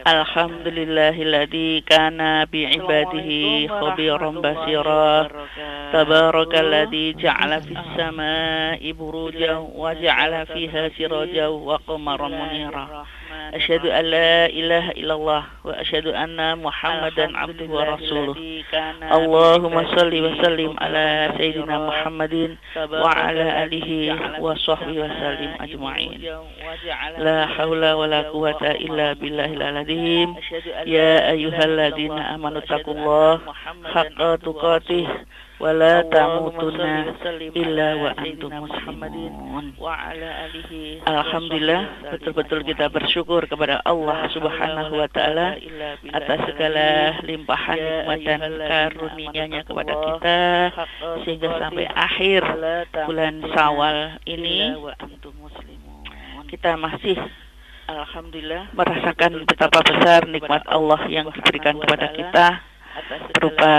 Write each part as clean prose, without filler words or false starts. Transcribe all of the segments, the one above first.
Alhamdulillahilladzi kana bi'ibadihi khabiran basira. Tabarakalladzi ja'ala fis samaa'i burujan wa ja'ala fiha sirajan wa qamaran munira. Asyhadu an la ilaha illallah wa asyhadu anna Muhammadan abduhu wa rasuluh. Allahumma salli wa sallim ala sayyidina Muhammadin wa ala alihi wa sahbihi wa sallim ajma'in. La haula wa la quwata illa billahil azim. Ya ayyuhalladzina amanu taqullaha haqqa tuqatih wa la tamutunna illa wa antum muslimun. Alhamdulillah, betul-betul kita bersyukur kepada Allah Subhanahu wa taala atas segala limpahan nikmat dan karunia-Nya kepada kita sehingga sampai akhir bulan Syawal ini kita masih alhamdulillah merasakan betapa besar nikmat Allah yang diberikan kepada kita berupa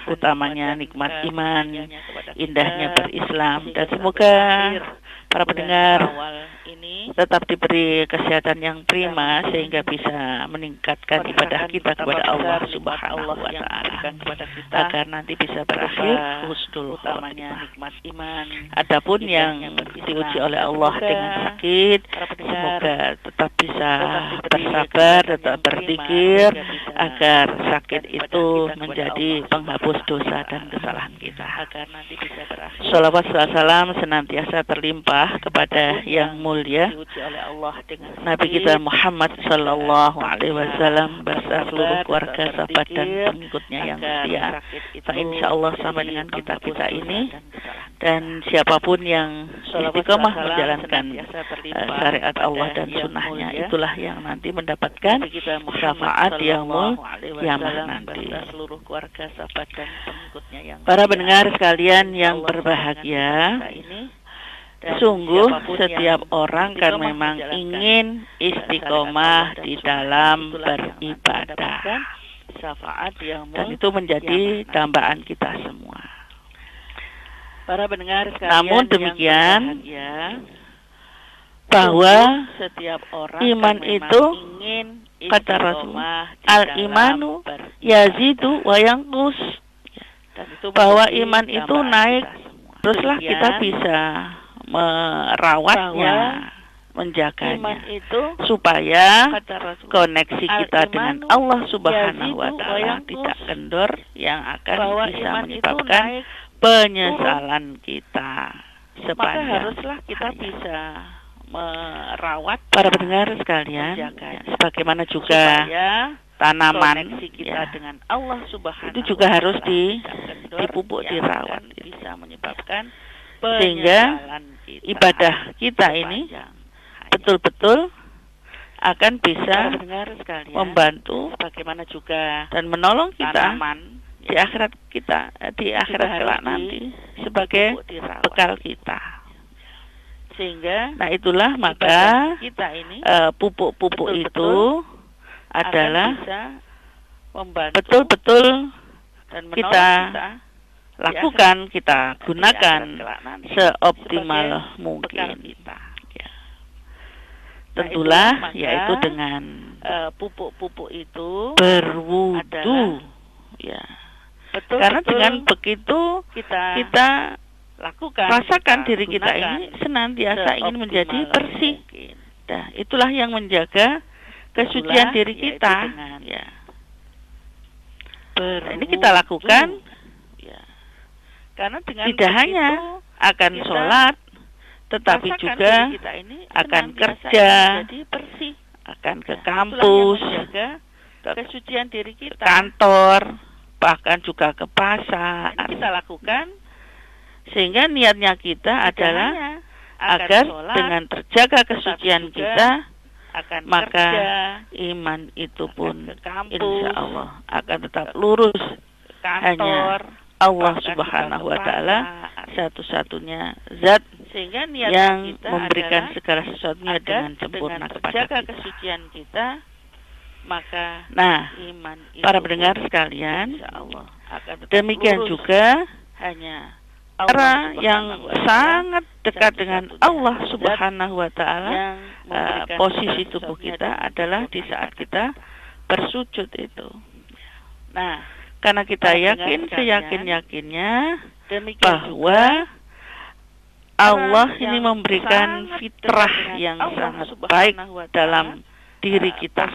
utamanya nikmat iman, indahnya berislam, dan semoga para pendengar tetap diberi kesehatan yang prima sehingga bisa meningkatkan ibadah kita kepada Allah Subhanahu wa taala agar nanti bisa berakhir husnul khotimah. Adapun yang diuji oleh Allah dengan sakit, semoga tetap bisa bersabar, tetap berzikir agar sakit itu menjadi penghapus dosa dan kesalahan kita. Shalawat salam senantiasa terlimpah kepada yang mulia Nabi kita Muhammad sallallahu alaihi wasallam beserta seluruh keluarga, sahabat dan pengikutnya yang setia. Insyaallah sampai dengan kita ini dan siapapun yang istiqomah menjalankan syariat Allah dan sunnahnya, itulah yang nanti mendapatkan syafaat yaumul qiyamah nanti. Para pendengar sekalian yang berbahagia, sungguh setiap orang kan memang ingin istiqomah di dalam beribadah, dan itu menjadi dambaan kita semua. Para pendengar sekalian, namun demikian bahwa setiap orang iman itu kata Rasul al-imanu yazidu wa yanqus, bahwa iman itu naik teruslah kita bisa merawatnya, menjaganya, supaya koneksi kita dengan Allah Subhanahu wa taala tidak kendor yang akan bisa menyebabkan penyesalan kita sepanjang haruslah kita bisa merawat para pendengar sekalian, sebagaimana juga tanaman kita dengan Allah Subhanahu itu juga harus dipupuk, dirawat, bisa menyebabkan sehingga ibadah kita ini betul-betul akan bisa membantu bagaimana juga dan menolong kita di akhirat kita, di akhirat kelak nanti sebagai bekal kita. Sehingga nah itulah maka pupuk-pupuk itu adalah betul-betul kita lakukan, kita gunakan seoptimal mungkin. Ya. Tentulah yaitu dengan pupuk-pupuk itu berwudu, ya. Karena dengan begitu kita lakukan, rasakan diri kita ini senantiasa ingin menjadi bersih. Nah, itulah yang menjaga kesucian diri kita. Ya. Nah, ini kita lakukan. Karena dengan tidak hanya akan sholat, tetapi juga akan kerja, akan ke kampus, ke kesucian diri kita, ke kantor, bahkan juga ke pasar. Kita lakukan sehingga niatnya kita adalah agar dengan terjaga kesucian kita, maka iman itu pun insya Allah akan tetap lurus. Hanya Allah Subhanahu wa taala satu-satunya zat yang memberikan segala sesuatunya dengan sempurna kepada kita. Kesucian kita, maka iman para pendengar sekalian, demikian juga hanya cara yang sangat dekat dengan Allah Subhanahu wa Ta'ala, posisi tubuh kita adalah di saat kita bersujud itu. Nah, karena kita yakin seyakin-yakinnya bahwa Allah ini memberikan fitrah yang sangat baik dalam diri kita,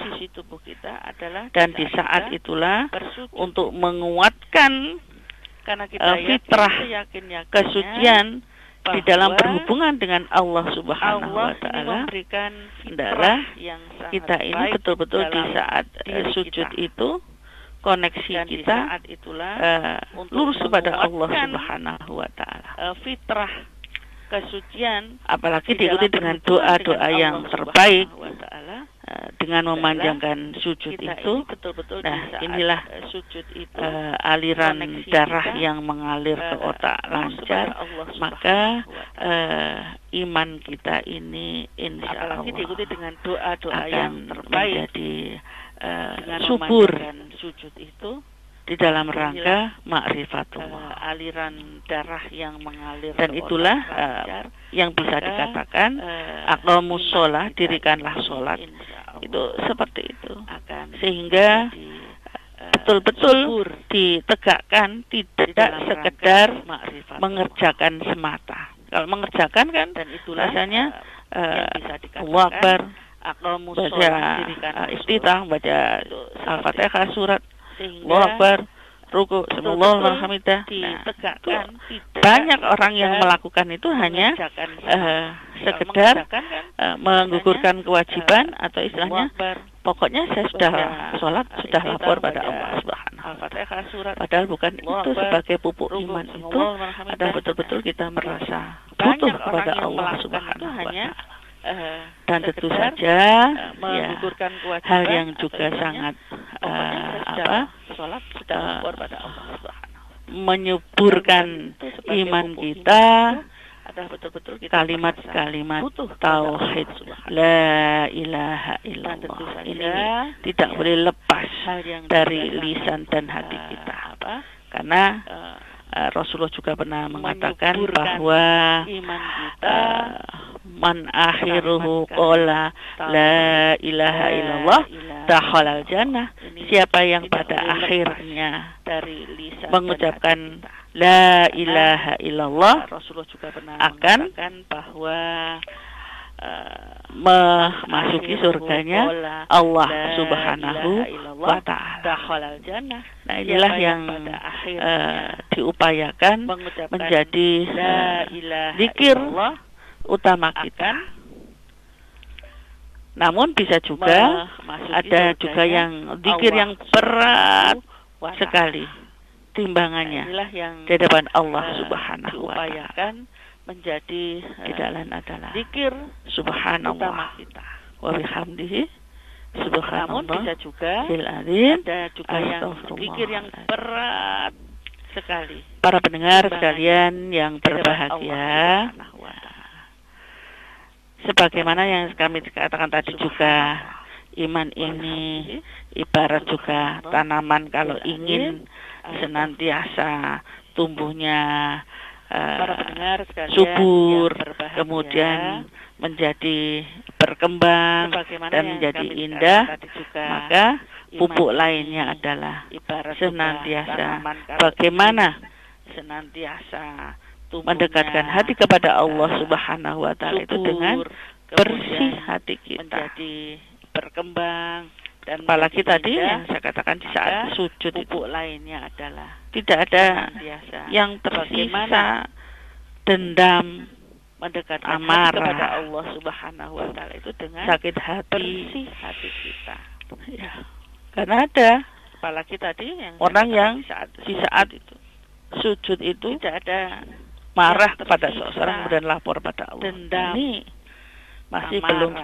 dan di saat itulah untuk menguatkan fitrah kesucian di dalam berhubungan dengan Allah Subhanahu wa Ta'ala, hendaklah kita ini betul-betul di saat sujud itu koneksi kita lurus kepada Allah Subhanahu wa Ta'ala. Fitrah kesucian apalagi diikuti dengan doa-doa yang terbaik, dengan memanjangkan sujud itu. Nah, inilah aliran darah yang mengalir ke otak lancar, maka iman kita ini insya Allah akan menjadi subur di dalam rangka ma'rifatullah, aliran darah yang mengalir, dan itulah yang bisa dikatakan aqamus sholah, dirikanlah sholat, itu seperti itu, sehingga betul-betul ditegakkan, tidak sekedar mengerjakan semata. Kalau mengerjakan kan rasanya Allahu Akbar, baca iftitah, baca Al-Fatihah, surat Allahu Akbar, ruku, subhanallah, alhamdulillah. Nah, banyak orang yang melakukan itu hanya sekedar menggugurkan kewajiban, atau istilahnya pokoknya saya sudah sholat, sudah lapor pada Allah Subhanahu wa Ta'ala. Padahal bukan itu sebagai pupuk iman, itu adalah betul-betul kita merasa butuh kepada Allah Subhanahu wa Ta'ala. Dan tentu saja ya, hal yang juga sangat menyuburkan iman kita, kalimat-kalimat tauhid la ilaha illallah ini tidak boleh lepas dari lisan dan hati kita, karena Rasulullah juga pernah mengatakan bahwa man akhiruhu qala la ilaha illallah dakhalal jannah, siapa yang pada akhirnya mengucapkan la ilaha illallah akan memasuki surganya Allah Subhanahu wa Ta'ala. Nah, inilah yang diupayakan menjadi zikir utama kita. Namun bisa juga ada juga yang zikir yang berat sekali timbangannya di depan Allah Subhanahu wa Ta'ala, menjadi tidak lain adalah zikir subhanallah wa bihamdihi subhanallah. Namun bisa juga ada juga yang zikir yang berat sekali. Para pendengar sekalian yang berbahagia, sebagaimana yang kami katakan tadi juga, iman ini ibarat juga tanaman, kalau ingin senantiasa tumbuhnya subur, kemudian menjadi berkembang dan menjadi indah, maka pupuk lainnya adalah senantiasa bagaimana mendekatkan hati kepada Allah Subhanahu wa Ta'ala itu dengan bersih hati kita, berkembang. Dan apalagi tadi yang saya katakan di saat sujud itu lainnya adalah tidak ada yang tersisa dendam, mendekatkan amarah kepada Allah Subhanahu wa Ta'ala itu dengan sakit hati, bersih hati kita. Ya. Karena ada apalagi tadi yang orang yang di saat itu sujud itu tidak ada marah kepada seseorang kemudian lapor pada Allah. Dendam ini masih belum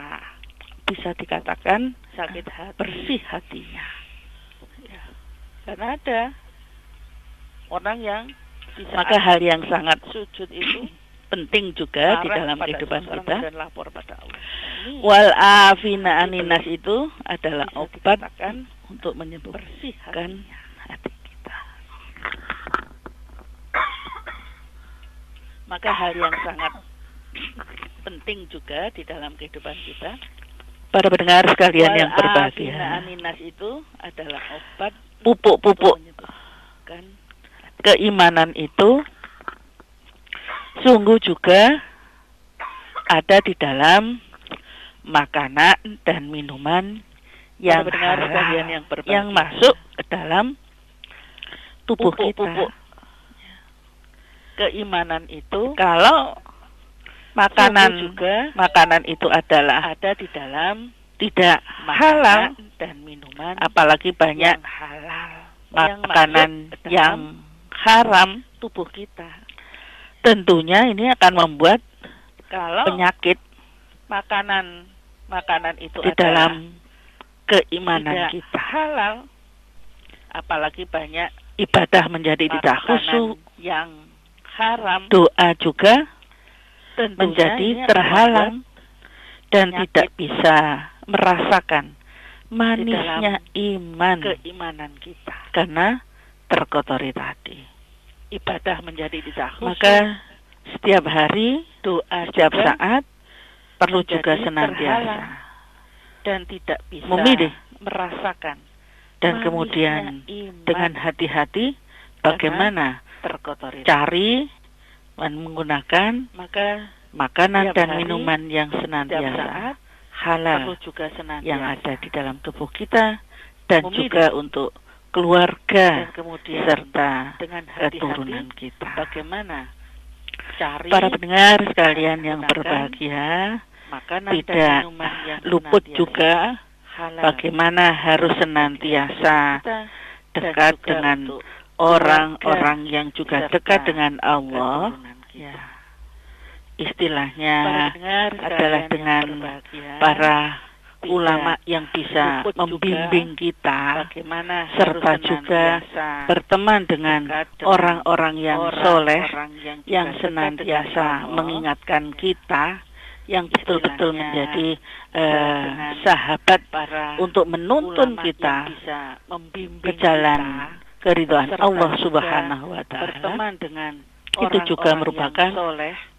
bisa dikatakan sakit hati, bersih hatinya. Ya. Karena ada orang yang maka hal yang sangat sujud itu penting juga di dalam kehidupan kita. Wal afina aninas itu adalah obat untuk menyembuhkan hati kita. Maka hal yang sangat penting juga di dalam kehidupan kita. Para pendengar sekalian yang berbahagia, aminas itu adalah obat pupuk-pupuk keimanan itu sungguh juga ada di dalam makanan dan minuman yang yang masuk ke dalam tubuh kita. Keimanan itu kalau makanan itu adalah ada di dalam tidak halal dan minuman, apalagi banyak makanan yang haram tubuh kita. Tentunya ini akan membuat kalau penyakit makanan itu di dalam keimanan kita. Halal, apalagi banyak ibadah menjadi tidak khusyuk, yang haram, doa juga tentunya menjadi terhalang dan tidak bisa merasakan manisnya keimanan kita karena terkotori tadi. Ibadah menjadi tidak khusyuk, maka setiap hari, doa setiap juga saat perlu juga senantiasa dan tidak bisa memilih merasakan dan kemudian dengan hati-hati bagaimana terkotori cari dan menggunakan makanan dan minuman yang senantiasa halal juga yang ada di dalam tubuh kita dan juga untuk keluarga serta dengan keturunan kita. Bagaimana cari para pendengar sekalian yang berbahagia, tidak luput juga bagaimana harus senantiasa dekat dengan orang-orang yang juga dekat dengan Allah. Ya. Istilahnya adalah dengan para ulama yang bisa membimbing kita, serta juga berteman dengan orang-orang yang soleh, yang senantiasa mengingatkan kita, yang betul-betul menjadi sahabat untuk menuntun kita ke jalan keridhaan Allah Subhanahu wa Ta'ala. Itu juga merupakan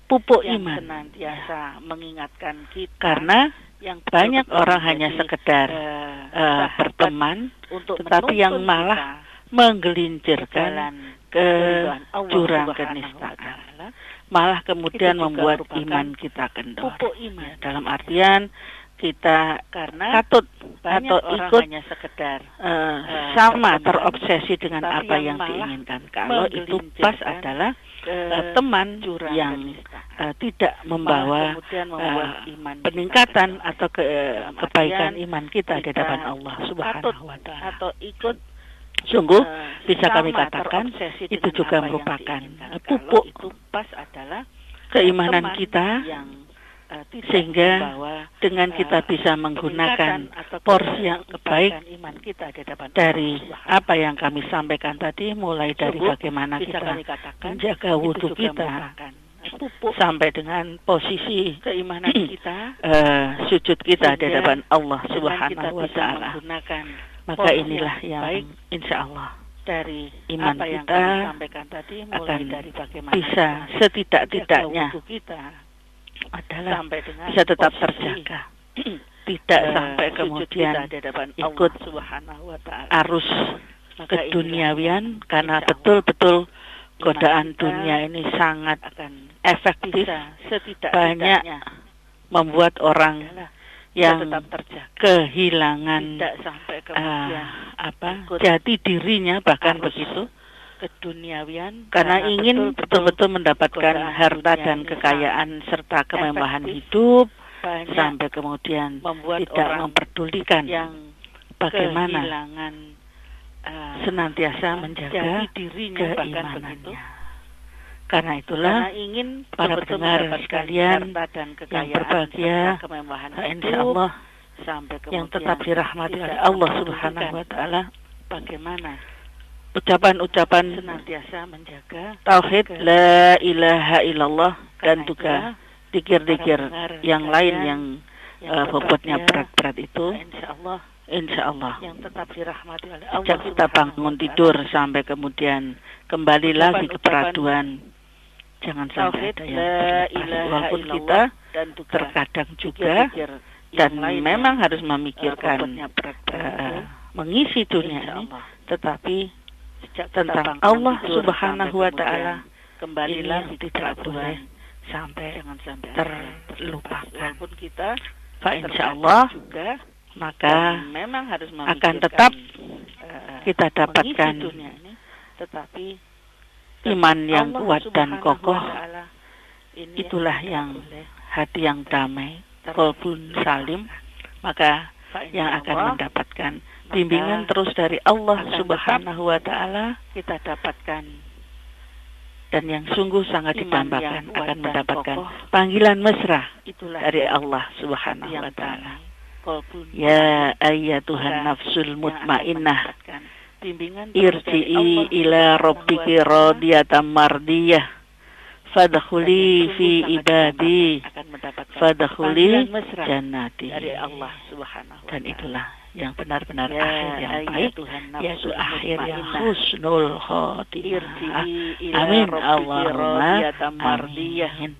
pupuk iman, senantiasa mengingatkan kita, karena yang banyak orang hanya sekedar berteman, tetapi yang malah menggelincirkan ke jurang kenistaan, malah kemudian membuat iman kita kendor. Dalam artian kita patut atau ikut sama terobsesi dengan apa yang diinginkan. Kalau itu pas adalah teman yang tidak membawa peningkatan atau kebaikan iman kita di hadapan Allah Subhanahu wa Ta'ala. Atau ikut sungguh bisa kami katakan itu juga merupakan pupuk keimanan kita, sehingga dengan kita bisa menggunakan porsi yang baik dari apa yang kami sampaikan tadi, mulai dari bagaimana kita menjaga wudhu kita sampai dengan posisi keimanan kita, sujud kita di hadapan Allah Subhanahu wa Ta'ala. Maka inilah yang insya Allah dari iman kita akan bisa setidak-tidaknya adalah bisa tetap terjaga, tidak sampai kemudian ikut arus keduniawian, karena betul-betul godaan dunia ini sangat efektif, banyak membuat orang yang kehilangan jati dirinya, bahkan begitu, keduniawian, karena ingin betul-betul mendapatkan harta dan kekayaan serta kemewahan hidup, sampai kemudian tidak memperdulikan bagaimana senantiasa menjaga keimanannya. Karena itulah para pendengar sekalian yang berbahagia, insya Allah yang tetap dirahmati oleh Allah Subhanahu wa Ta'ala, bagaimana ucapan-ucapan senantiasa menjaga tauhid la ilaha illallah dan juga dikir-dikir yang lain yang bobotnya berat-berat itu, insya Allah yang tetap dirahmati oleh Allah. Sejak kita bangun tidur sampai kemudian kembali lagi ke peraduan, Jangan sampai Tauhid ada yang la terlepas. ilaha Walaupun kita illallah dan juga terkadang juga pikir dan yang lain memang yang, harus memikirkan bobotnya berat-berat itu, mengisi dunia insya ini, Allah, tetapi sejak kita tentang bangun Allah tidur Subhanahu sampai wa Ta'ala kemudian kembalilah ini hidup tidak peraturan. boleh sampai Jangan sampai terlupakan. walaupun kita Fa insya Allah juga maka dan memang harus akan tetap kita mengisi dapatkan dunia ini, tetapi iman yang Allah kuat dan Subhanahu kokoh. wa Ta'ala ini Itulah tidak yang boleh hati yang damai, qalbun salim, maka yang akan mendapatkan bimbingan terus dari Allah akan Subhanahu wa Ta'ala, kita dapatkan dan yang sungguh sangat iman didambakan yang kuat akan dan mendapatkan kokoh. panggilan mesra Itulah dari yang Allah Subhanahu yang wa Ta'ala. damai, qalbun Ya salim, ayyatuhan yang nafsul akan mutmainnah, mendapatkan bimbingan terus dari irji'i Allah ila Subhanahu wa rabbiki Ta'ala. radiyatan mardiyah, fadkhuli fi ibadi, akan mendapatkan fadkhuli panggilan mesra jannati. dari Allah Subhanahu wa Dan Ta'ala. itulah yang benar-benar Ya akhir yang baik, ayyatuhan yaitu nafsul akhir yang mutmainnah, husnul khotimah. irji'i ila Amin rabbiki Allahumma radiyatan mardiyah. amin.